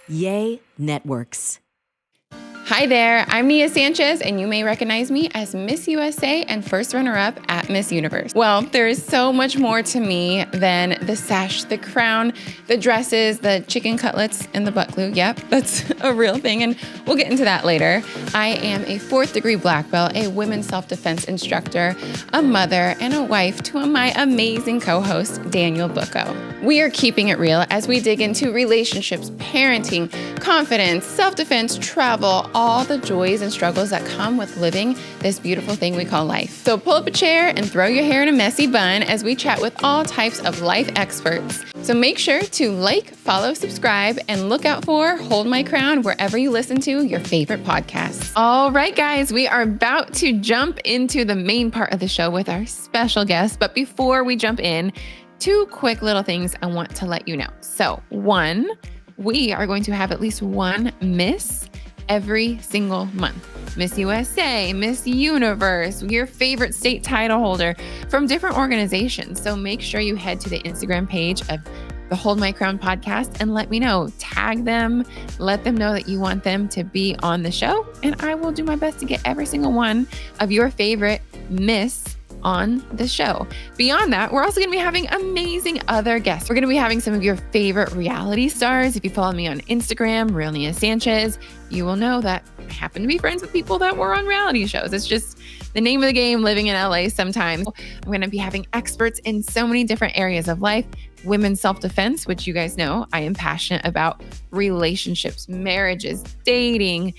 Yay Networks. Hi there, I'm Nia Sanchez, and you may recognize me as Miss USA and first runner-up at Miss Universe. Well, there is so much more to me than the sash, the crown, the dresses, the chicken cutlets, and the butt glue. Yep, that's a real thing, and we'll get into that later. I am a 4th degree black belt, a women's self-defense instructor, a mother, and a wife to my amazing co-host, Daniel Booko. We are keeping it real as we dig into relationships, parenting, confidence, self-defense, travel, all the joys and struggles that come with living this beautiful thing we call life. So pull up a chair and throw your hair in a messy bun as we chat with all types of life experts. So make sure to like, follow, subscribe, and look out for Hold My Crown wherever you listen to your favorite podcasts. All right, guys, we are about to jump into the main part of the show with our special guest. But before we jump in, 2 quick little things I want to let you know. So 1, we are going to have at least one Miss every single month. Miss USA, Miss Universe, your favorite state title holder from different organizations. So make sure you head to the Instagram page of the Hold My Crown podcast and let me know. Tag them, let them know that you want them to be on the show. And I will do my best to get every single one of your favorite Miss on the show. Beyond that, we're also going to be having amazing other guests. We're going to be having some of your favorite reality stars. If you follow me on Instagram, Real Nia Sanchez, you will know that I happen to be friends with people that were on reality shows. It's just the name of the game living in LA sometimes. I'm going to be having experts in so many different areas of life. Women's self-defense, which you guys know I am passionate about, relationships, marriages, dating,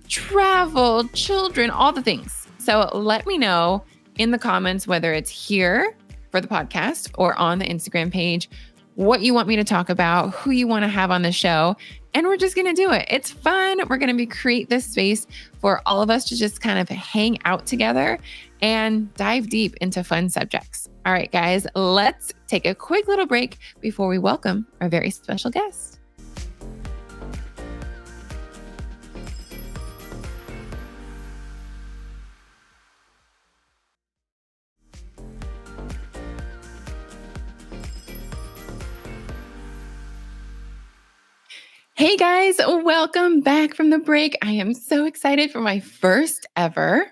travel, children, all the things. So let me know in the comments, whether it's here for the podcast or on the Instagram page, what you want me to talk about, who you want to have on the show. And we're just going to do it. It's fun. We're going to create this space for all of us to just kind of hang out together and dive deep into fun subjects. All right, guys, let's take a quick little break before we welcome our very special guest. Hey guys, welcome back from the break. I am so excited for my first ever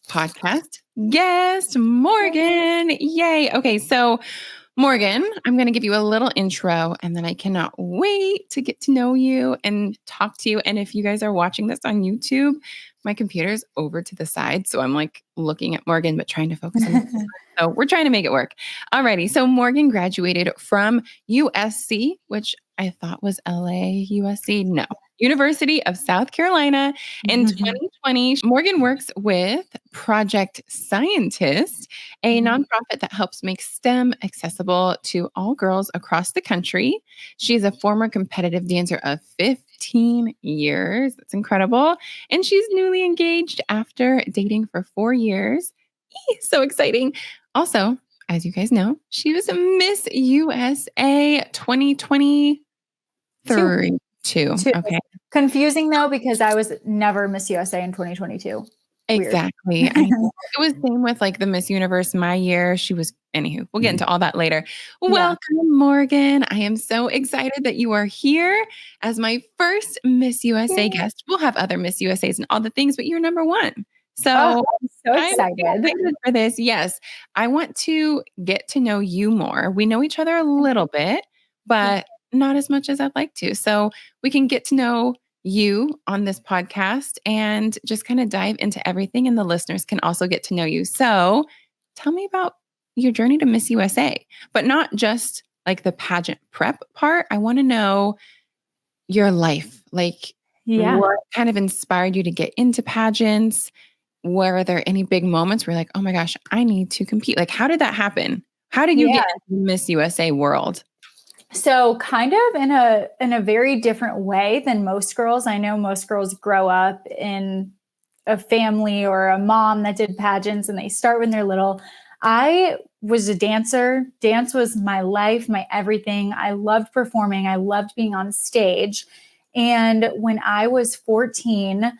podcast guest, Morgan. Yay. Okay, so Morgan, I'm going to give you a little intro and then I cannot wait to get to know you and talk to you. And if you guys are watching this on YouTube, my computer's over to the side. So I'm like looking at Morgan, but trying to focus on the So we're trying to make it work. Alrighty. So Morgan graduated from USC, which I thought was LA, USC. No, University of South Carolina. In 2020, Morgan works with Project Scientist, a nonprofit that helps make STEM accessible to all girls across the country. She's a former competitive dancer of 15 years. That's incredible. And she's newly engaged after dating for 4 years. So exciting. Also, as you guys know, she was a Miss USA 2023. Two. Okay. Confusing though, because I was never Miss USA in 2022. Exactly. I know. It was same with like the Miss Universe my year. She was, anywho, we'll get into all that later. Welcome, Morgan. I am so excited that you are here as my first Miss USA guest. We'll have other Miss USAs and all the things, but you're number 1. So I'm so excited. I'm excited for this. Yes. I want to get to know you more. We know each other a little bit, but not as much as I'd like to. So we can get to know you on this podcast and just kind of dive into everything. And the listeners can also get to know you. So tell me about your journey to Miss USA, but not just like the pageant prep part. I want to know your life. Like what kind of inspired you to get into pageants? Were there any big moments where you're like, oh my gosh, I need to compete? Like, how did that happen? How did you get into the Miss USA world? So kind of in a very different way than most girls. I know most girls grow up in a family or a mom that did pageants and they start when they're little. I was a dancer. Dance was my life, my everything. I loved performing. I loved being on stage. And when I was 14,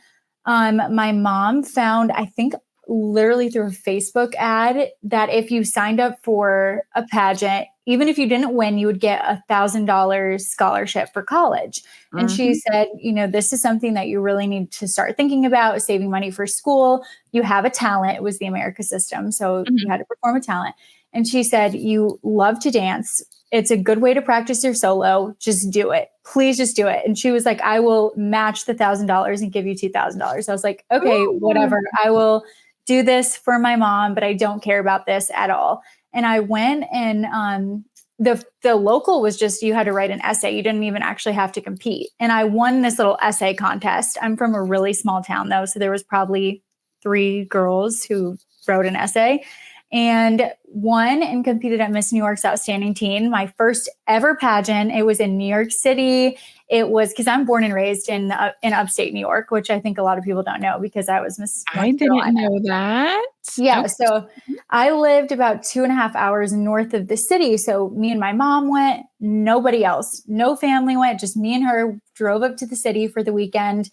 my mom found, I think literally through a Facebook ad, that if you signed up for a pageant, even if you didn't win, you would get $1,000 scholarship for college. And she said, this is something that you really need to start thinking about, saving money for school. You have a talent. It was the America system. So you had to perform a talent. And she said, you love to dance. It's a good way to practice your solo. Just do it. Please just do it. And she was like, I will match the $1,000 and give you $2,000. I was like, okay, whatever. I will do this for my mom, but I don't care about this at all. And I went, and the local was just, you had to write an essay. You didn't even actually have to compete. And I won this little essay contest. I'm from a really small town though. So there was probably 3 girls who wrote an essay, and won and competed at Miss New York's Outstanding Teen, my first ever pageant. It was in New York City. It was because I'm born and raised in upstate New York, which I think a lot of people don't know because I was Miss North Carolina. I didn't know that. Yeah. Okay. So I lived about 2.5 hours north of the city. So me and my mom went, nobody else, no family went, just me and her drove up to the city for the weekend.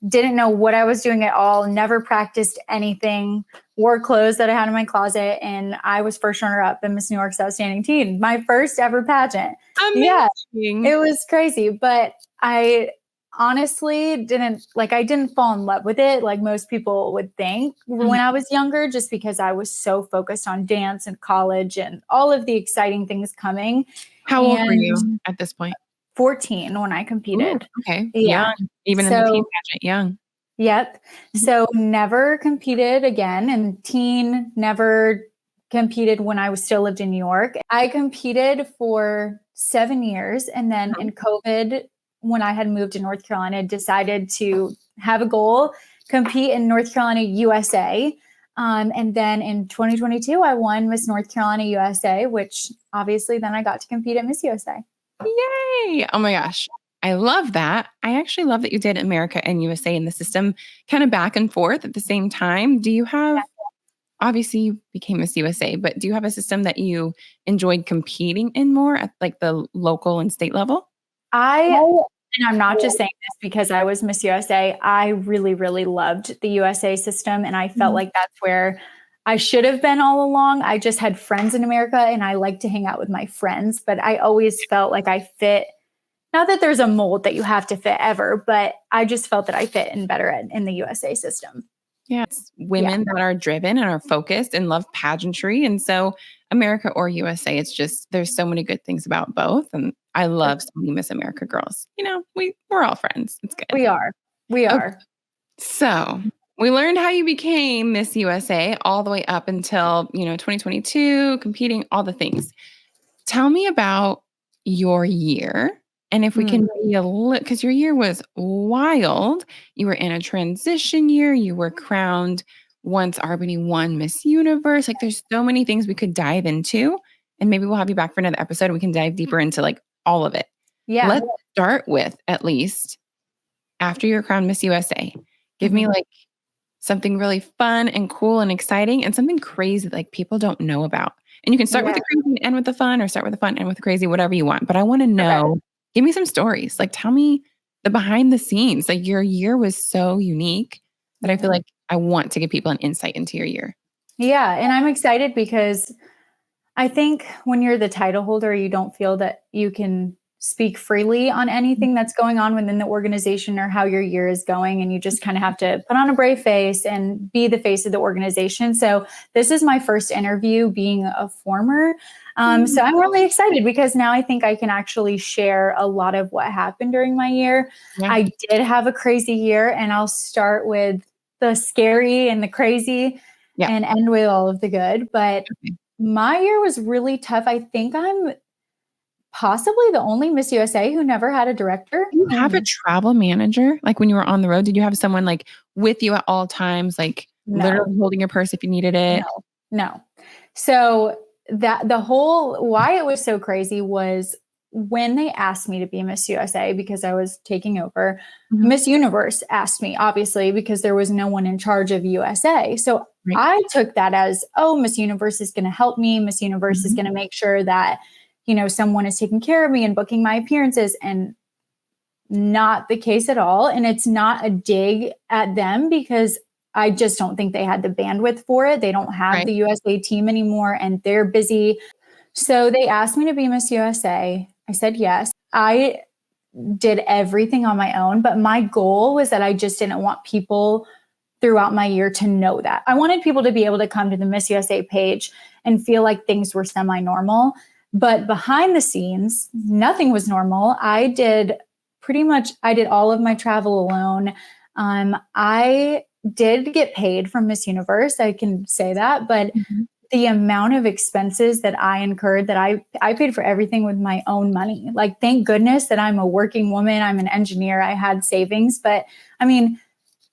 Didn't know what I was doing at all. Never practiced anything, wore clothes that I had in my closet. And I was first runner up in Miss New York's Outstanding Teen, my first ever pageant. Amazing. Yeah, it was crazy, but I honestly I didn't fall in love with it like most people would think when I was younger, just because I was so focused on dance and college and all of the exciting things coming. How old were you at this point? 14 when I competed. Ooh, okay. Yeah. Young. Even in the teen pageant, young. Yep. So never competed again. And teen, never competed when I was still lived in New York. I competed for 7 years. And then in COVID, when I had moved to North Carolina, decided to have a goal, compete in North Carolina USA. And then in 2022, I won Miss North Carolina USA, which obviously then I got to compete at Miss USA. Yay. Oh my gosh. I love that. I actually love that you did America and USA in the system kind of back and forth at the same time. Do you have, obviously you became Miss USA, but do you have a system that you enjoyed competing in more at like the local and state level? And I'm not just saying this because I was Miss USA. I really, really loved the USA system. And I felt like that's where I should have been all along. I just had friends in America and I like to hang out with my friends, but I always felt like I fit. Not that there's a mold that you have to fit ever, but I just felt that I fit in better in the USA system. Yeah. It's women that are driven and are focused and love pageantry. And so America or USA, it's just, there's so many good things about both. And I love so many Miss America girls. We're all friends. It's good. We are. Okay. So we learned how you became Miss USA all the way up until, 2022, competing, all the things. Tell me about your year. And if we can be a little, because your year was wild. You were in a transition year. You were crowned once Albany won Miss Universe. Like there's so many things we could dive into. And maybe we'll have you back for another episode and we can dive deeper into like all of it. Yeah. Let's start with, at least after you're crowned Miss USA, give me like something really fun and cool and exciting and something crazy like people don't know about. And you can start with the crazy and end with the fun, or start with the fun and end with the crazy, whatever you want. But I want to know, give me some stories. Like tell me the behind the scenes. Like your year was so unique that I feel like I want to give people an insight into your year. Yeah. And I'm excited because I think when you're the title holder, you don't feel that you can speak freely on anything that's going on within the organization or how your year is going. And you just kind of have to put on a brave face and be the face of the organization. So this is my first interview being a former. So I'm really excited because now I think I can actually share a lot of what happened during my year. Yeah. I did have a crazy year, and I'll start with the scary and the crazy and end with all of the good. But my year was really tough. I think I'm possibly the only Miss USA who never had a director. Do you have a travel manager? Like when you were on the road, did you have someone like with you at all times, like literally holding your purse if you needed it? No. So that the whole, why it was so crazy was when they asked me to be Miss USA, because I was taking over, Miss Universe asked me, obviously, because there was no one in charge of USA. So I took that as, Miss Universe is going to help me. Miss Universe is going to make sure that someone is taking care of me and booking my appearances, and not the case at all. And it's not a dig at them because I just don't think they had the bandwidth for it. They don't have the USA team anymore and they're busy. So they asked me to be Miss USA. I said yes. I did everything on my own, but my goal was that I just didn't want people throughout my year to know that. I wanted people to be able to come to the Miss USA page and feel like things were semi-normal. But behind the scenes, nothing was normal. I did all of my travel alone. I did get paid from Miss Universe. I can say that, but the amount of expenses that I incurred, that I paid for everything with my own money. Like, thank goodness that I'm a working woman. I'm an engineer. I had savings, but I mean,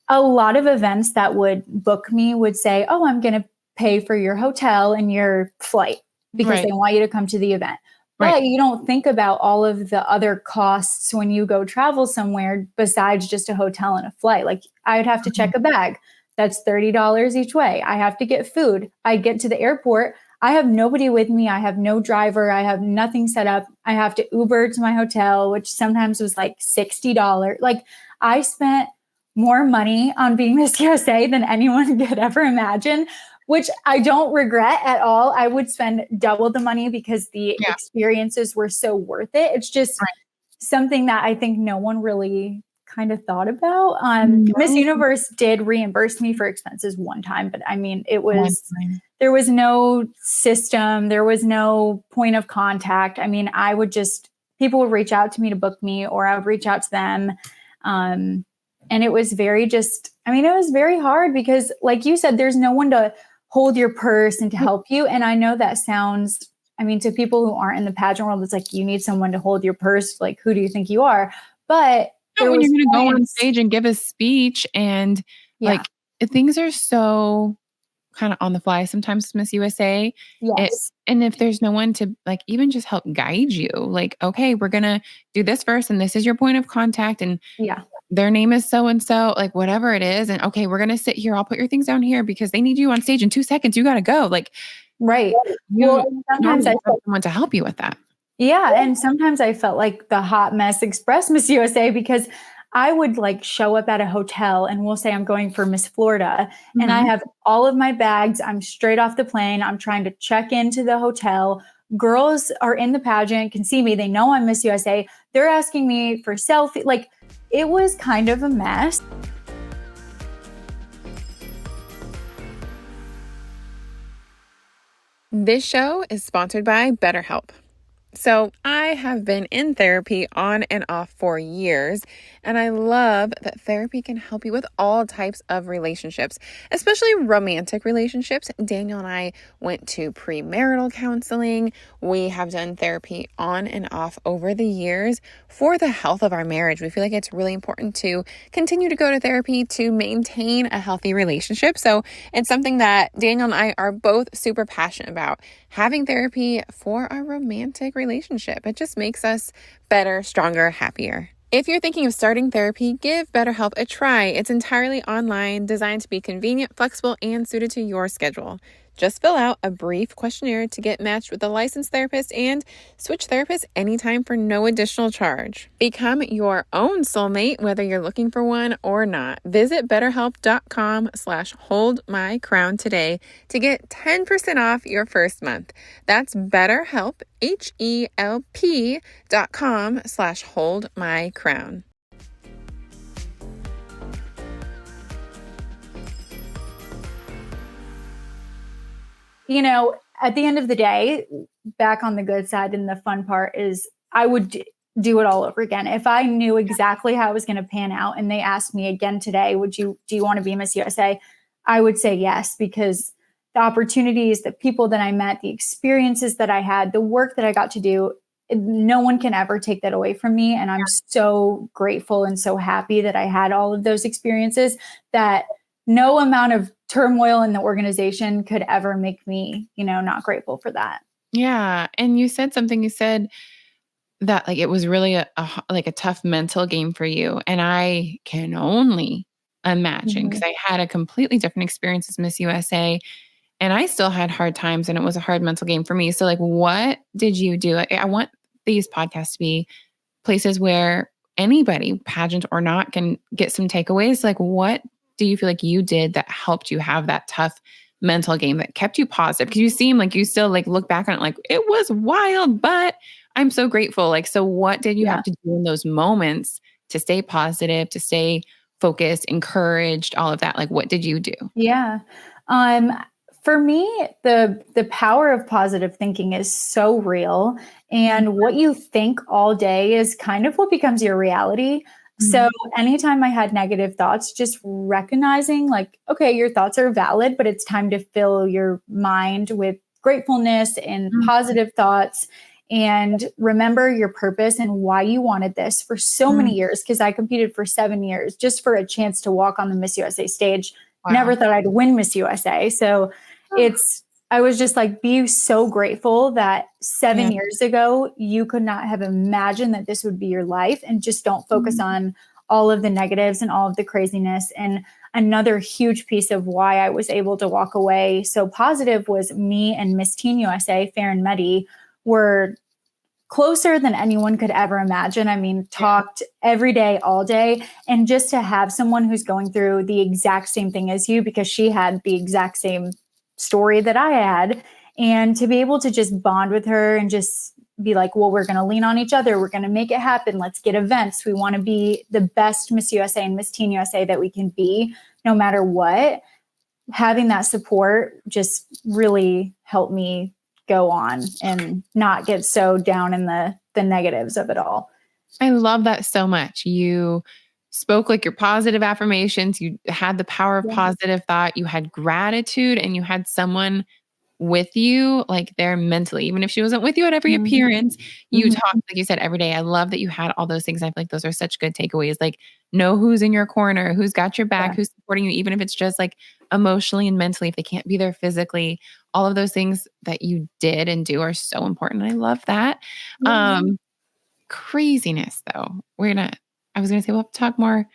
a lot of events that would book me would say, oh, I'm going to pay for your hotel and your flight because they want you to come to the event. But you don't think about all of the other costs when you go travel somewhere besides just a hotel and a flight. Like, I would have to check a bag. That's $30 each way. I have to get food. I get to the airport. I have nobody with me. I have no driver. I have nothing set up. I have to Uber to my hotel, which sometimes was like $60. Like, I spent more money on being Miss USA than anyone could ever imagine, which I don't regret at all. I would spend double the money because the experiences were so worth it. It's just something that I think no one really kind of thought about. Miss Universe did reimburse me for expenses one time, but I mean, there was no system. There was no point of contact. I mean, people would reach out to me to book me, or I would reach out to them. And it was it was very hard because, like you said, there's no one to hold your purse and to help you. And I know that sounds, to people who aren't in the pageant world, it's like, you need someone to hold your purse. Like, who do you think you are? But when you're going to go on stage and give a speech and like, things are so kind of on the fly sometimes, Miss USA. Yes. And if there's no one to like even just help guide you, like, okay, we're going to do this first and this is your point of contact, and their name is so-and-so, like whatever it is. And okay, we're going to sit here. I'll put your things down here because they need you on stage in 2 seconds. You got to go. Like, sometimes I felt someone to help you with that. Yeah. And sometimes I felt like the hot mess express Miss USA because I would like show up at a hotel and we'll say I'm going for Miss Florida and I have all of my bags. I'm straight off the plane. I'm trying to check into the hotel. Girls are in the pageant, can see me. They know I'm Miss USA. They're asking me for selfie. Like, it was kind of a mess. This show is sponsored by BetterHelp. So I have been in therapy on and off for years, and I love that therapy can help you with all types of relationships, especially romantic relationships. Daniel and I went to premarital counseling. We have done therapy on and off over the years for the health of our marriage. We feel like it's really important to continue to go to therapy to maintain a healthy relationship. So it's something that Daniel and I are both super passionate about, having therapy for our romantic relationship. It just makes us better, stronger, happier. If you're thinking of starting therapy, give BetterHelp a try. It's entirely online, designed to be convenient, flexible, and suited to your schedule. Just fill out a brief questionnaire to get matched with a licensed therapist and switch therapists anytime for no additional charge. Become your own soulmate, whether you're looking for one or not. Visit betterhelp.com/holdmycrown today to get 10% off your first month. That's BetterHelp, HELP.com/holdmycrown. At the end of the day, back on the good side, and the fun part is I would do it all over again. If I knew exactly how it was going to pan out and they asked me again today, do you want to be Miss USA? I would say yes, because the opportunities, the people that I met, the experiences that I had, the work that I got to do, no one can ever take that away from me. And I'm so grateful and so happy that I had all of those experiences, that no amount of turmoil in the organization could ever make me, not grateful for that. Yeah. And you said that like it was really a tough mental game for you. And I can only imagine, because I had a completely different experience as Miss USA, and I still had hard times, and it was a hard mental game for me. So like, what did you do? I want these podcasts to be places where anybody, pageant or not, can get some takeaways. Like, what do you feel like you did that helped you have that tough mental game that kept you positive? Because you seem like you still like look back on it like it was wild, but I'm so grateful. Like, so what did you have to do in those moments to stay positive, to stay focused, encouraged, all of that? Like, what did you do? Yeah. Um, for me, the power of positive thinking is so real. And what you think all day is kind of what becomes your reality. So anytime I had negative thoughts, just recognizing like, okay, your thoughts are valid, but it's time to fill your mind with gratefulness and positive thoughts. And remember your purpose and why you wanted this for so many years. Because I competed for 7 years just for a chance to walk on the Miss USA stage. Wow. Never thought I'd win Miss USA. So I was just like, be so grateful that 7 years ago, you could not have imagined that this would be your life, and just don't focus on all of the negatives and all of the craziness. And another huge piece of why I was able to walk away so positive was me and Miss Teen USA, Farron Meddy, were closer than anyone could ever imagine. I mean, talked every day, all day. And just to have someone who's going through the exact same thing as you, because she had the exact same story that I had, and to be able to just bond with her and just be like, well, we're going to lean on each other. We're going to make it happen. Let's get events. We want to be the best Miss USA and Miss Teen USA that we can be, no matter what. Having that support just really helped me go on and not get so down in the negatives of it all. I love that so much. You spoke like your positive affirmations. You had the power of positive thought. You had gratitude, and you had someone with you, like there mentally, even if she wasn't with you at every appearance, you talked, like you said, every day. I love that you had all those things. I feel like those are such good takeaways. Like, know who's in your corner, who's got your back, who's supporting you, even if it's just like emotionally and mentally, if they can't be there physically. All of those things that you did and do are so important. I love that. Craziness though. I was gonna say we'll have to talk more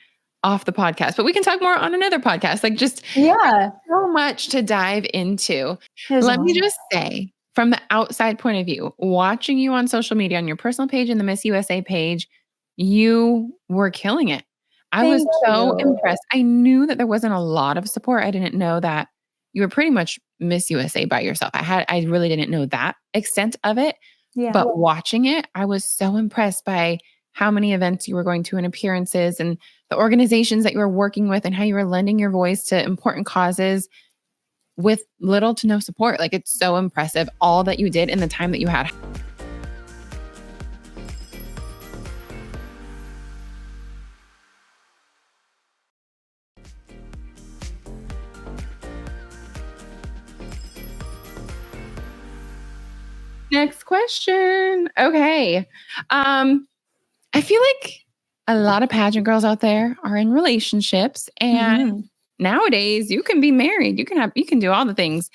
off the podcast, but we can talk more on another podcast. Like, just so much to dive into. Let me just say, from the outside point of view, watching you on social media, on your personal page and the Miss USA page, you were killing it. I was so impressed. I knew that there wasn't a lot of support. I didn't know that you were pretty much Miss USA by yourself. I really didn't know that extent of it. But watching it, I was so impressed by how many events you were going to and appearances and the organizations that you were working with and how you were lending your voice to important causes with little to no support. Like, it's so impressive, all that you did in the time that you had. Next question. Okay. I feel like a lot of pageant girls out there are in relationships, and nowadays you can be married. You can do all the things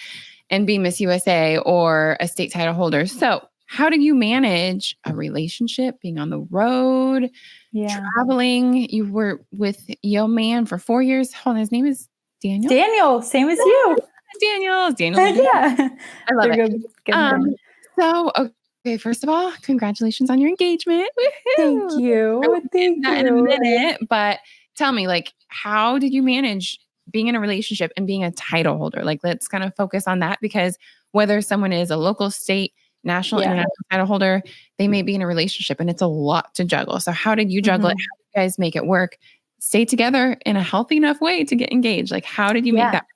and be Miss USA or a state title holder. So how do you manage a relationship, being on the road, traveling? You were with your man for 4 years. Hold on, his name is Daniel? Daniel, same as you. Daniel. Yeah. I love it. So, okay, first of all, congratulations on your engagement. Woo-hoo! Thank you. In a minute, but tell me, like, how did you manage being in a relationship and being a title holder? Like, let's kind of focus on that, because whether someone is a local, state, national, international title holder, they may be in a relationship, and it's a lot to juggle. So how did you juggle it? How did you guys make it work? Stay together in a healthy enough way to get engaged? Like, how did you make that?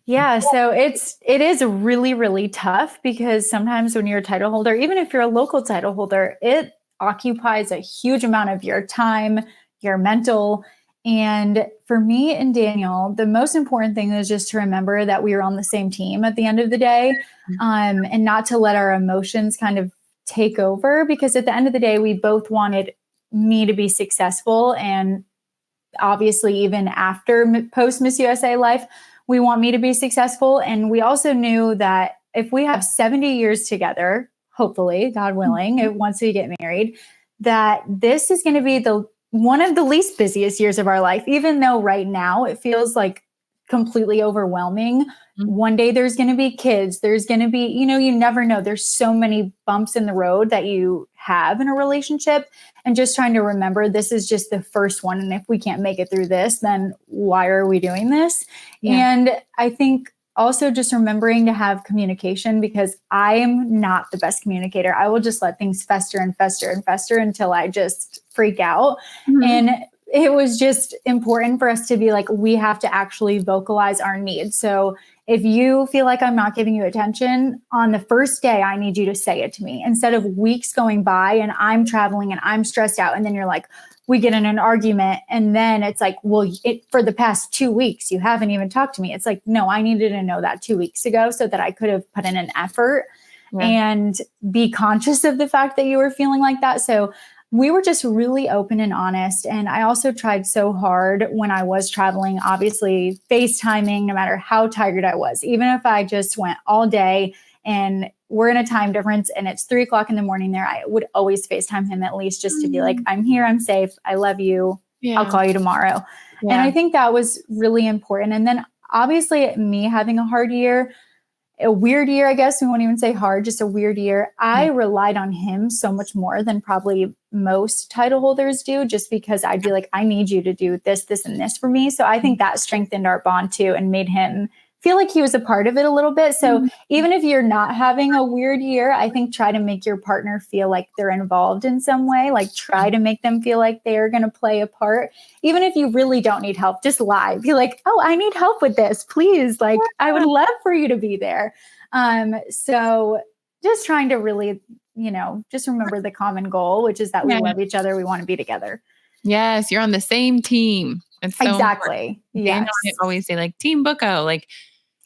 Yeah, so it is really, really tough, because sometimes when you're a title holder, even if you're a local title holder, it occupies a huge amount of your time, your mental. And for me and Daniel, the most important thing is just to remember that we were on the same team at the end of the day, and not to let our emotions kind of take over, because at the end of the day, we both wanted me to be successful. And obviously, even after post Miss USA life, we want me to be successful. And we also knew that if we have 70 years together, hopefully, God willing, once we get married, that this is going to be one of the least busiest years of our life, even though right now it feels like completely overwhelming. One day there's going to be kids. There's going to be, you never know. There's so many bumps in the road that you have in a relationship, and just trying to remember this is just the first one. And if we can't make it through this, then why are we doing this? And I think also just remembering to have communication, because I am not the best communicator. I will just let things fester and fester and fester until I just freak out. Mhm. And it was just important for us to be like, we have to actually vocalize our needs. So if you feel like I'm not giving you attention on the first day, I need you to say it to me, instead of weeks going by and I'm traveling and I'm stressed out. And then you're like, we get in an argument and then it's like, well, for the past 2 weeks, you haven't even talked to me. It's like, no, I needed to know that 2 weeks ago so that I could have put in an effort and be conscious of the fact that you were feeling like that. So we were just really open and honest. And I also tried so hard when I was traveling, obviously FaceTiming, no matter how tired I was, even if I just went all day and we're in a time difference and it's 3:00 in the morning there, I would always FaceTime him at least just to be like, I'm here, I'm safe, I love you, I'll call you tomorrow. And I think that was really important. And then obviously me having a hard year, a weird year, I guess we won't even say hard, just a weird year. I relied on him so much more than probably most title holders do, just because I'd be like, I need you to do this, this, and this for me. So I think that strengthened our bond too and made him feel like he was a part of it a little bit. So even if you're not having a weird year, I think try to make your partner feel like they're involved in some way, like try to make them feel like they're going to play a part. Even if you really don't need help, just lie. Be like, oh, I need help with this, please. Like, I would love for you to be there. So just trying to really, just remember the common goal, which is that we love each other. We want to be together. Yes, you're on the same team. It's so exactly. Yes. I always say like Team Booko, like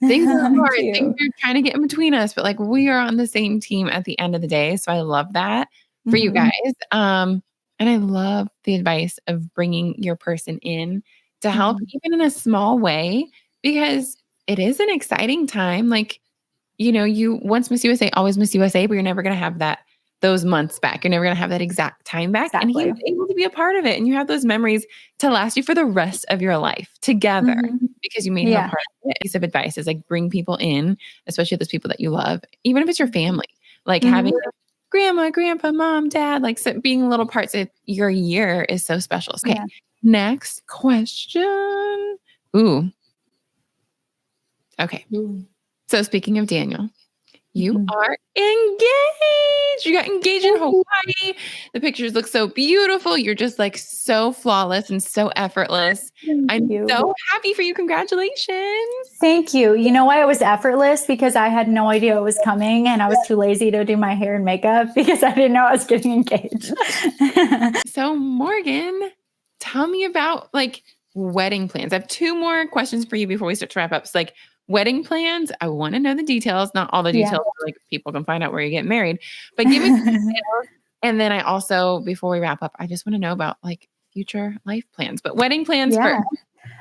things are hard, things are trying to get in between us, but like we are on the same team at the end of the day. So I love that for you guys. And I love the advice of bringing your person in to help, even in a small way, because it is an exciting time. Like, you once Miss USA, always Miss USA, but you're never going to have those months back. You're never going to have that exact time back. Exactly. And he was able to be a part of it. And you have those memories to last you for the rest of your life together because you made him a part of it. A piece of advice is like bring people in, especially those people that you love, even if it's your family, like having like, grandma, grandpa, mom, dad, like being little parts of your year is so special. Okay. Next question. Ooh. Okay. So speaking of Daniel, you are engaged. You got engaged in Hawaii. The pictures look so beautiful. You're just like so flawless and so effortless. I'm so happy for you. Congratulations. Thank you. You know why it was effortless? Because I had no idea it was coming and I was too lazy to do my hair and makeup because I didn't know I was getting engaged. So Morgan, tell me about like wedding plans. I have 2 more questions for you before we start to wrap up. So like wedding plans, I want to know the details, not all the details, so like people can find out where you get married, but give me the details. And then I also, before we wrap up, I just want to know about like future life plans, but wedding plans first.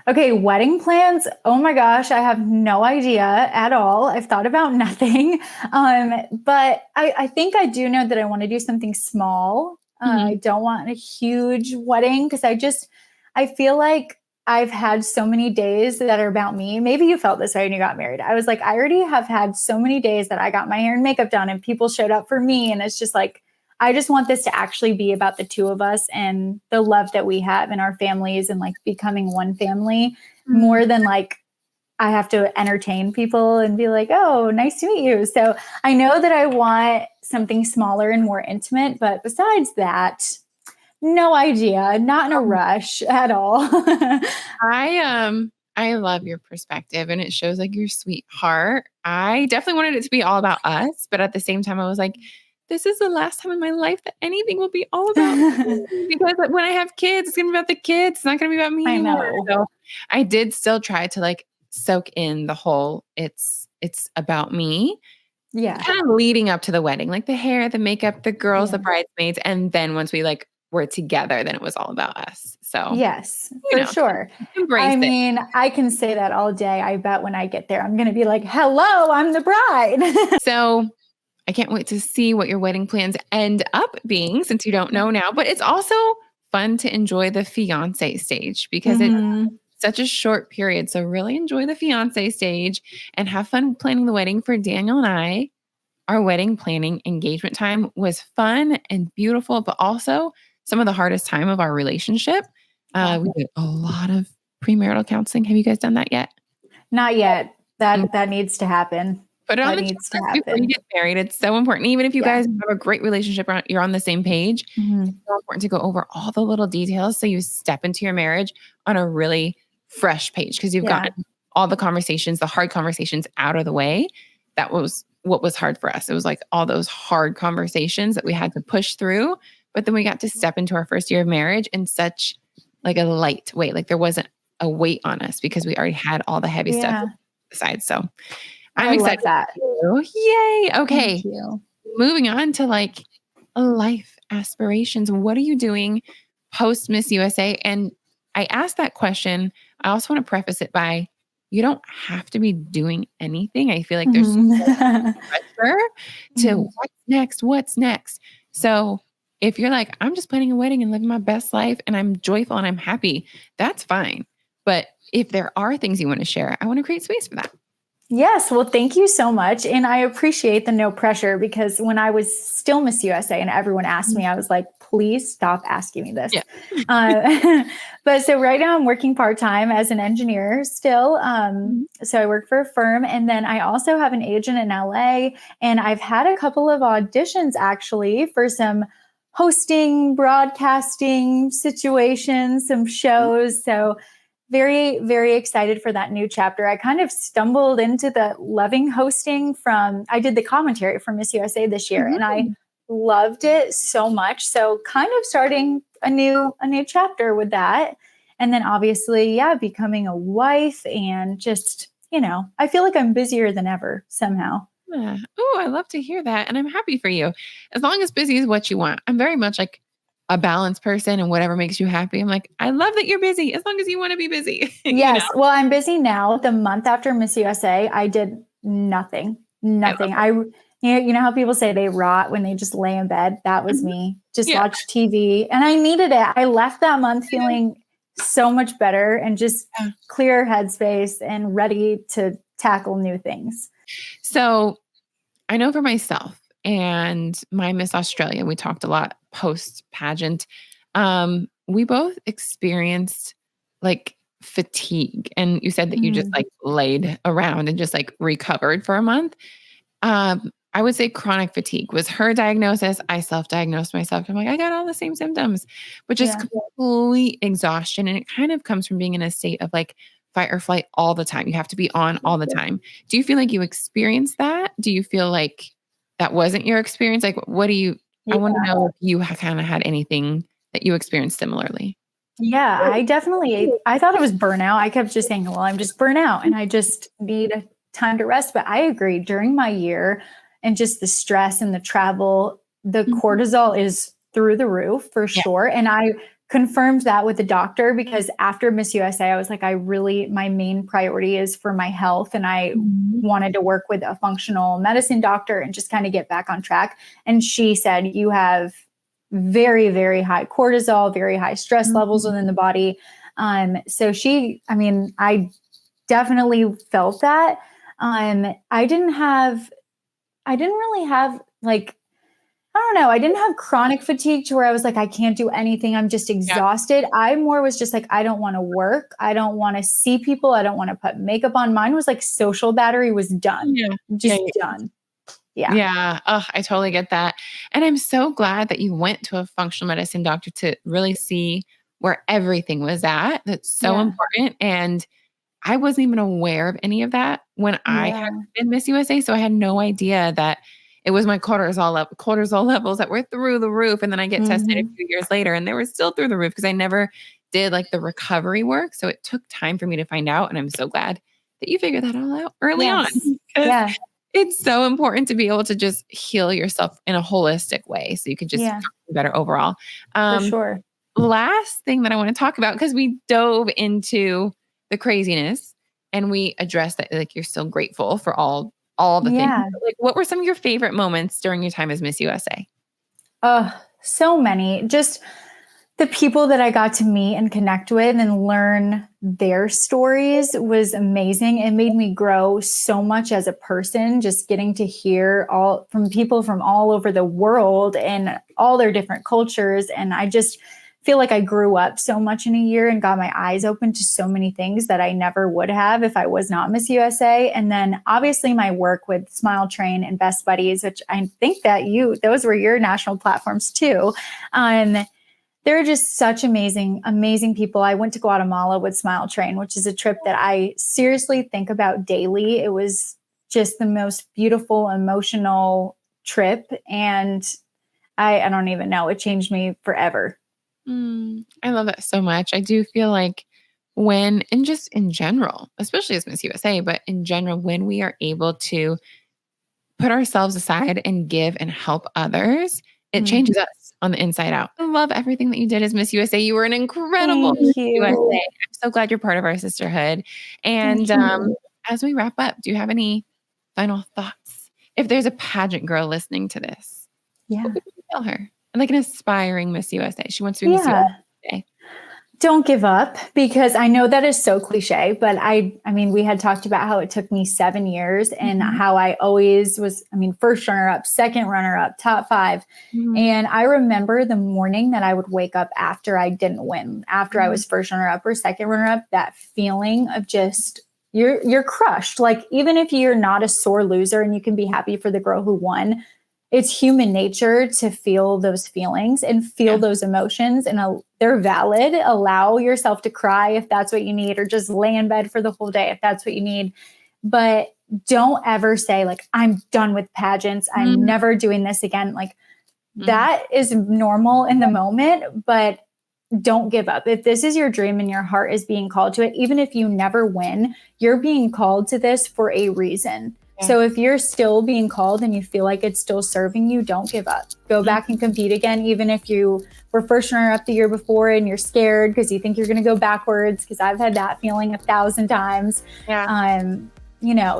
Okay, wedding plans. Oh my gosh, I have no idea at all. I've thought about nothing. But I think I do know that I want to do something small. I don't want a huge wedding because I feel like I've had so many days that are about me. Maybe you felt this way when you got married. I was like, I already have had so many days that I got my hair and makeup done and people showed up for me. And it's just like, I just want this to actually be about the 2 of us and the love that we have in our families and like becoming one family more than like I have to entertain people and be like, oh, nice to meet you. So I know that I want something smaller and more intimate, but besides that, no idea, not in a rush at all. I love your perspective and it shows like your sweetheart. I definitely wanted it to be all about us, but at the same time I was like, this is the last time in my life that anything will be all about me because when I have kids, it's going to be about the kids. It's not going to be about me anymore. So I did still try to like soak in the whole, it's about me. Yeah. Kind of leading up to the wedding, like the hair, the makeup, the girls, the bridesmaids. And then once we like were together, then it was all about us. So yes, for sure. Embrace it. I can say that all day. I bet when I get there, I'm going to be like, hello, I'm the bride. So I can't wait to see what your wedding plans end up being since you don't know now, but it's also fun to enjoy the fiance stage because it's such a short period. So really enjoy the fiance stage and have fun planning the wedding. For Daniel and I, our wedding planning engagement time was fun and beautiful, but also some of the hardest time of our relationship. We did a lot of premarital counseling. Have you guys done that yet? Not yet. That needs to happen. Put it on That the needs to checklist before you happen. get married. It's so important. Even if you Yeah. guys have a great relationship, you're on the same page, Mhm. it's so important to go over all the little details so you step into your marriage on a really fresh page because you've Yeah. gotten all the conversations, the hard conversations out of the way. That was what was hard for us. It was like all those hard conversations that we had to push through, but then we got to step into our first year of marriage in such like a light weight. Like there wasn't a weight on us because we already had all the heavy stuff Yeah. aside. So I'm I love excited. that. Yay. Okay. Thank you. Moving on to like life aspirations. What are you doing post Miss USA? And I asked that question. I also want to preface it by you don't have to be doing anything. I feel like there's so much Mhm. pressure to Mhm. what's next? What's next? So if you're like, I'm just planning a wedding and living my best life and I'm joyful and I'm happy, that's fine. But if there are things you want to share, I want to create space for that. Yes. Well, thank you so much. And I appreciate the no pressure because when I was still Miss USA and everyone asked me, I was like, please stop asking me this. Yeah. But so right now I'm working part-time as an engineer still. So I work for a firm and then I also have an agent in LA and I've had a couple of auditions actually for some hosting, broadcasting situations, some shows. So very, very excited for that new chapter. I kind of stumbled into the loving hosting I did the commentary for Miss USA this year and I loved it so much. So kind of starting a new chapter with that. And then obviously, yeah, becoming a wife and just, I feel like I'm busier than ever somehow. Yeah. Oh, I love to hear that. And I'm happy for you. As long as busy is what you want. I'm very much like a balanced person and whatever makes you happy. I'm like, I love that you're busy as long as you want to be busy. Yes. Well, I'm busy now. The month after Miss USA, I did nothing. I love Nothing. You know how people say they rot when they just lay in bed? That was Mhm. me. Just Yeah. watch TV. And I needed it. I left that month feeling so much better and just Yeah. clear headspace and ready to tackle new things. So I know for myself and my Miss Australia, we talked a lot post pageant. We both experienced like fatigue. And you said that you just Mm, like laid around and just like recovered for a month. I would say chronic fatigue was her diagnosis. I self-diagnosed myself. I'm like, I got all the same symptoms, but just yeah. complete exhaustion. And it kind of comes from being in a state of like fight or flight all the time. You have to be on all the time. Do you feel like you experienced that? Do you feel like that wasn't your experience? Like, I Yeah. want to know if you kind of had anything that you experienced similarly. Yeah, I thought it was burnout. I kept just saying, well, I'm just burnout and I just need time to rest. But I agree during my year and just the stress and the travel, the Mhm. cortisol is through the roof for Yeah. sure. And I confirmed that with the doctor because after Miss USA, I was like, my main priority is for my health. And I Mhm. wanted to work with a functional medicine doctor and just kind of get back on track. And she said, you have very, very high cortisol, very high stress levels Mhm. within the body. I definitely felt that. I didn't really have like, I don't know. I didn't have chronic fatigue to where I was like, I can't do anything. I'm just Yeah. exhausted. I more was just like, I don't want to work. I don't want to see people. I don't want to put makeup on. Mine was like social battery was done, Yeah. just Yeah. done. Yeah. Yeah. Oh, I totally get that. And I'm so glad that you went to a functional medicine doctor to really see where everything was at. That's so Yeah. important. And I wasn't even aware of any of that when I had Yeah. been Miss USA. So I had no idea that it was my cortisol levels that were through the roof. And then I get tested a Mhm. few years later and they were still through the roof because I never did like the recovery work. So it took time for me to find out. And I'm so glad that you figured that all out early on. Yes. 'Cause Yeah. it's so important to be able to just heal yourself in a holistic way so you can just Yeah. function better overall. For Um, sure. Last thing that I want to talk about, because we dove into the craziness and we addressed that like you're still grateful for all the things. Yeah. Like what were some of your favorite moments during your time as Miss USA? Oh, so many. Just the people that I got to meet and connect with and learn their stories was amazing. It made me grow so much as a person, just getting to hear all from people from all over the world and all their different cultures. And I just feel like I grew up so much in a year and got my eyes open to so many things that I never would have if I was not Miss USA. And then obviously my work with Smile Train and Best Buddies, which I think that those were your national platforms too. They're just such amazing, amazing people. I went to Guatemala with Smile Train, which is a trip that I seriously think about daily. It was just the most beautiful, emotional trip. And I don't even know, it changed me forever. I love that so much. I do feel like and just in general, especially as Miss USA, but in general, when we are able to put ourselves aside and give and help others, it changes us on the inside out. I love everything that you did as Miss USA. You were an incredible Miss USA. I'm so glad you're part of our sisterhood. And as we wrap up, do you have any final thoughts? If there's a pageant girl listening to this, what would you tell her? Like an aspiring Miss USA. She wants to be Miss USA. Don't give up, because I know that is so cliche, but I mean, we had talked about how it took me 7 years and how I always was, first runner up, second runner up, top 5. And I remember the morning that I would wake up after I didn't win, after I was first runner up or second runner up, that feeling of just, you're crushed. Like, even if you're not a sore loser and you can be happy for the girl who won, it's human nature to feel those feelings and feel those emotions, and they're valid. Allow yourself to cry if that's what you need, or just lay in bed for the whole day if that's what you need. But don't ever say, like, I'm done with pageants. I'm never doing this again. Like, that is normal in the moment, but don't give up. If this is your dream and your heart is being called to it, even if you never win, you're being called to this for a reason. So if you're still being called and you feel like it's still serving you, don't give up. Go back and compete again, even if you were first runner up the year before and you're scared because you think you're going to go backwards, because I've had that feeling 1,000 times.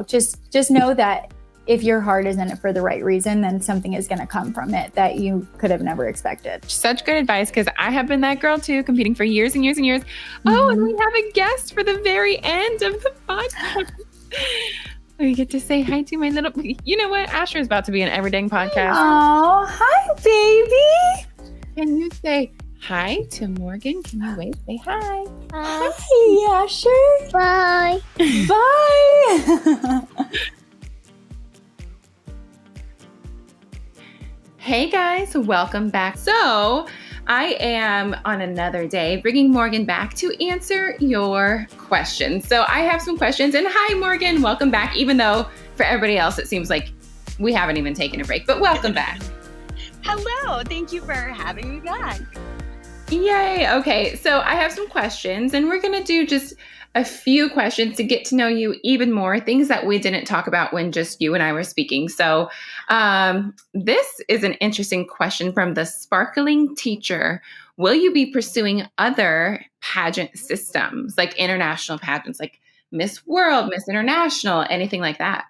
Just know that if your heart is in it for the right reason, then something is going to come from it that you could have never expected. Such good advice, because I have been that girl too, competing for years and years and years. Oh, and we have a guest for the very end of the podcast. We get to say hi to my little, you know what? Asher is about to be an Everyday podcast. Oh, hi, baby. Can you say hi to Morgan? Can you wait? Say hi. Hi, Asher. Bye. Bye. Hey guys, welcome back. So I am on another day bringing Morgan back to answer your questions. So I have some questions, and hi Morgan, welcome back. Even though for everybody else, it seems like we haven't even taken a break, but welcome back. Hello, thank you for having me back. Yay. Okay, so I have some questions, and we're gonna do just a few questions to get to know you even more, things that we didn't talk about when just you and I were speaking. So this is an interesting question from the Sparkling Teacher. Will you be pursuing other pageant systems, like international pageants, like Miss World, Miss International, anything like that?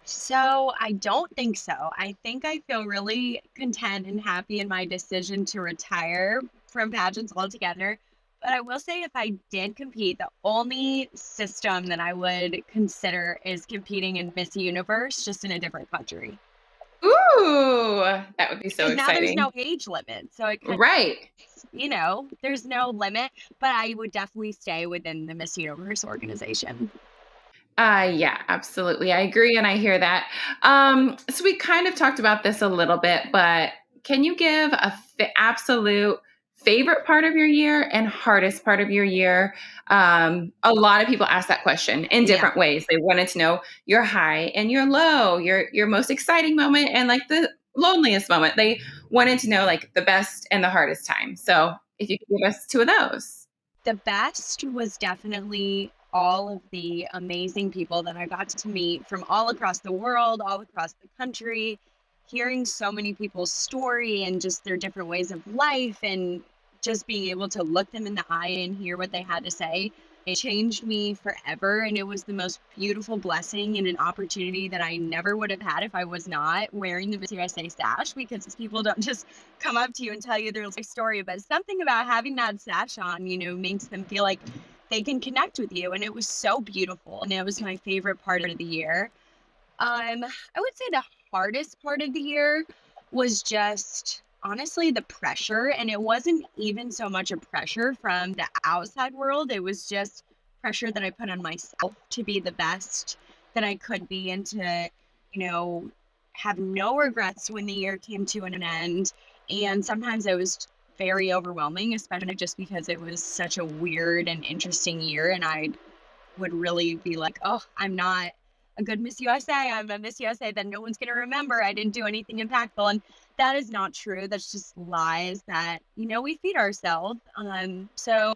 So I don't think so. I think I feel really content and happy in my decision to retire from pageants altogether. But I will say, if I did compete, the only system that I would consider is competing in Miss Universe, just in a different country. Ooh, that would be so exciting. Now there's no age limit. So it could, there's no limit, but I would definitely stay within the Miss Universe organization. Yeah, absolutely. I agree. And I hear that. So we kind of talked about this a little bit, but can you give absolute favorite part of your year and hardest part of your year? A lot of people ask that question in different ways. They wanted to know your high and your low, your most exciting moment and like the loneliest moment. They wanted to know like the best and the hardest time. So if you could give us 2 of those. The best was definitely all of the amazing people that I got to meet from all across the world, all across the country, hearing so many people's story and just their different ways of life, and just being able to look them in the eye and hear what they had to say. It changed me forever, and it was the most beautiful blessing and an opportunity that I never would have had if I was not wearing the Miss USA sash, because people don't just come up to you and tell you their life story, but something about having that sash on, makes them feel like they can connect with you, and it was so beautiful, and it was my favorite part of the year. I would say the hardest part of the year was just honestly the pressure. And it wasn't even so much a pressure from the outside world. It was just pressure that I put on myself to be the best that I could be and to, have no regrets when the year came to an end. And sometimes it was very overwhelming, especially just because it was such a weird and interesting year. And I would really be like, oh, I'm not a good Miss USA. I'm a Miss USA that no one's going to remember. I didn't do anything impactful. And that is not true. That's just lies that, we feed ourselves. So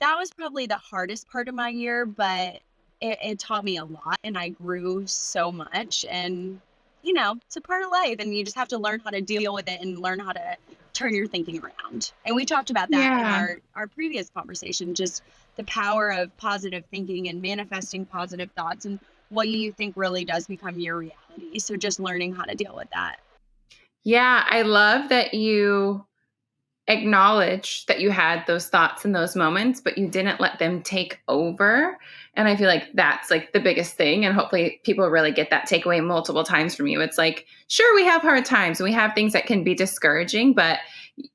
that was probably the hardest part of my year, but it taught me a lot and I grew so much. And, it's a part of life and you just have to learn how to deal with it and learn how to turn your thinking around. And we talked about that in our previous conversation, just the power of positive thinking and manifesting positive thoughts and what you think really does become your reality. So just learning how to deal with that. Yeah, I love that you acknowledge that you had those thoughts in those moments, but you didn't let them take over. And I feel like that's like the biggest thing. And hopefully people really get that takeaway multiple times from you. It's like, sure, we have hard times and we have things that can be discouraging, but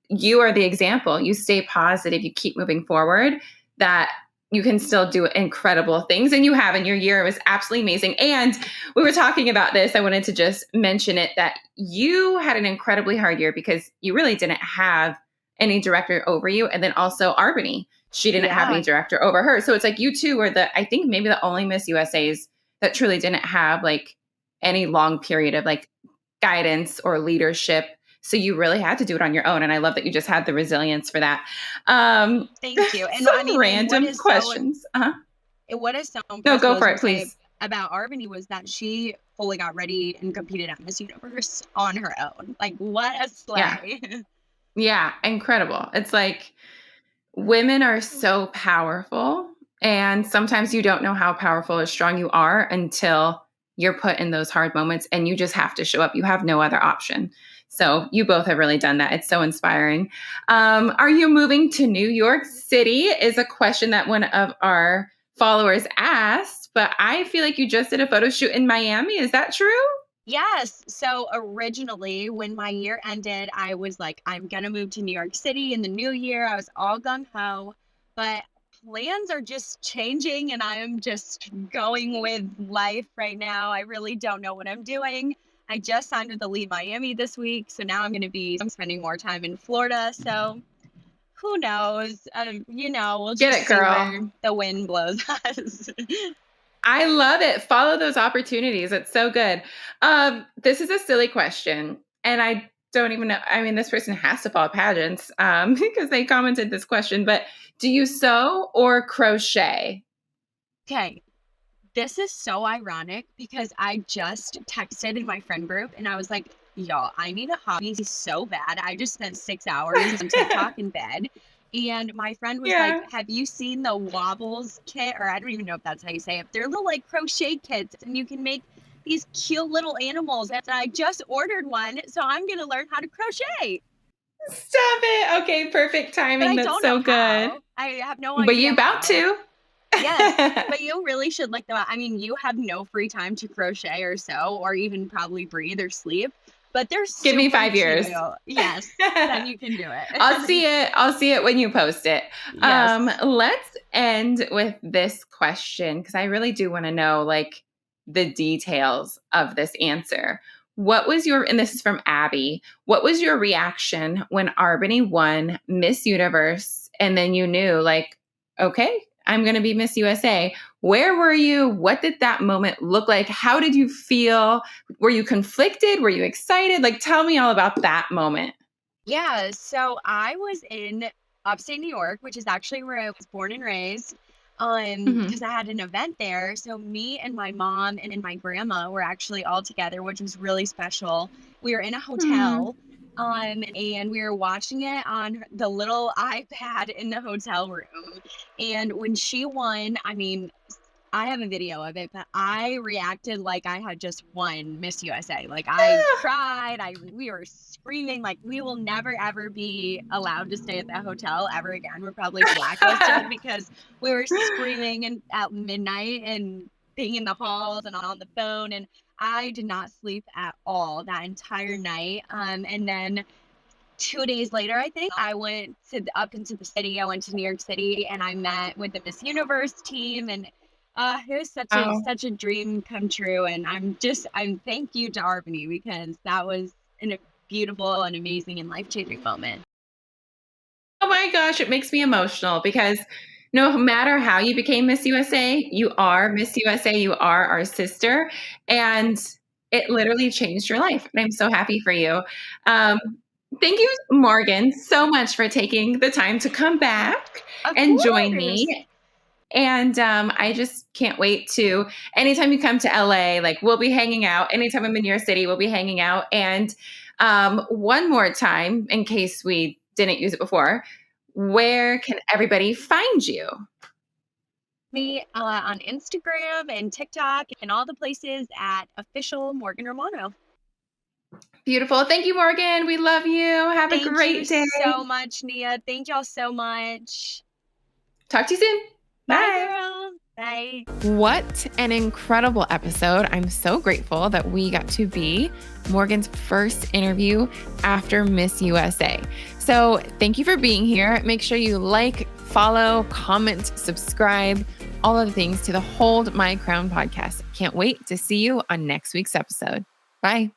you are the example. You stay positive, you keep moving forward, that you can still do incredible things. And you have, and your year was absolutely amazing. And we were talking about this. I wanted to just mention it, that you had an incredibly hard year because you really didn't have any director over you. And then also Arbany, she didn't have any director over her. So it's like you two were I think maybe the only Miss USAs that truly didn't have like any long period of like guidance or leadership. So you really had to do it on your own. And I love that you just had the resilience for that. Thank you. And some random questions. What is so impressive, no, go for it, please. About Arbany was that she fully got ready and competed at Miss Universe on her own. Like, what a slay. Yeah, incredible. It's like women are so powerful. And sometimes you don't know how powerful or strong you are until you're put in those hard moments and you just have to show up. You have no other option. So you both have really done that. It's so inspiring. Are you moving to New York City is a question that one of our followers asked, but I feel like you just did a photo shoot in Miami. Is that true? Yes. So originally, when my year ended, I was like, I'm going to move to New York City in the new year. I was all gung ho, but plans are just changing and I am just going with life right now. I really don't know what I'm doing. I just signed with the Lead Miami this week. So now I'm spending more time in Florida. So who knows? We'll just see where the wind blows us. I love it. Follow those opportunities. It's so good. This is a silly question. And I don't even know. I mean, this person has to follow pageants because they commented this question. But do you sew or crochet? Okay. This is so ironic because I just texted in my friend group and I was like, y'all, I need a hobby so bad. I just spent 6 hours on TikTok in bed. And my friend was like, have you seen the Wobbles kit? Or I don't even know if that's how you say it. They're little like crochet kits and you can make these cute little animals. And I just ordered one. So I'm going to learn how to crochet. Stop it. Okay, perfect timing. That's so good. I have no idea. But you about to. Yes, but you really should look them up. I mean, you have no free time to crochet or sew or even probably breathe or sleep. But there's give me 5 years. Yes, then you can do it. I'll see it when you post it. Yes. Let's end with this question because I really do want to know like the details of this answer. What was and this is from Abby, what was your reaction when Arbany won Miss Universe and then you knew like, okay, I'm going to be Miss USA. Where were you? What did that moment look like? How did you feel? Were you conflicted? Were you excited? Like, tell me all about that moment. Yeah. So I was in upstate New York, which is actually where I was born and raised, because I had an event there. So me and my mom and my grandma were actually all together, which was really special. We were in a hotel. And we were watching it on the little iPad in the hotel room. And when she won, I mean, I have a video of it, but I reacted like I had just won Miss USA. Like I cried, we were screaming, like we will never ever be allowed to stay at that hotel ever again. We're probably blacklisted because we were screaming and at midnight and being in the halls and on the phone, and I did not sleep at all that entire night. And then 2 days later, I think, I went up into the city. I went to New York City and I met with the Miss Universe team, and it was Wow. such a dream come true. And I'm thank you to Arbany, because that was a beautiful and amazing and life-changing moment. Oh my gosh, it makes me emotional because no matter how you became Miss USA, you are Miss USA, you are our sister, and it literally changed your life. And I'm so happy for you. Um, Thank you, Morgan, so much for taking the time to come back Of and join course. me. And I just can't wait to anytime you come to LA, like we'll be hanging out. Anytime I'm in your city, we'll be hanging out. And one more time, in case we didn't use it before, where can everybody find you? Me on Instagram and TikTok and all the places at official Morgan Romano. Beautiful. Thank you, Morgan. We love you. Have a Thank you great day. so much, Nia. Thank y'all so much. Talk to you soon. Bye, Bye. girl. Bye. What an incredible episode. I'm so grateful that we got to be Morgan's first interview after Miss USA. So thank you for being here. Make sure you like, follow, comment, subscribe, all of the things to the Hold My Crown podcast. Can't wait to see you on next week's episode. Bye.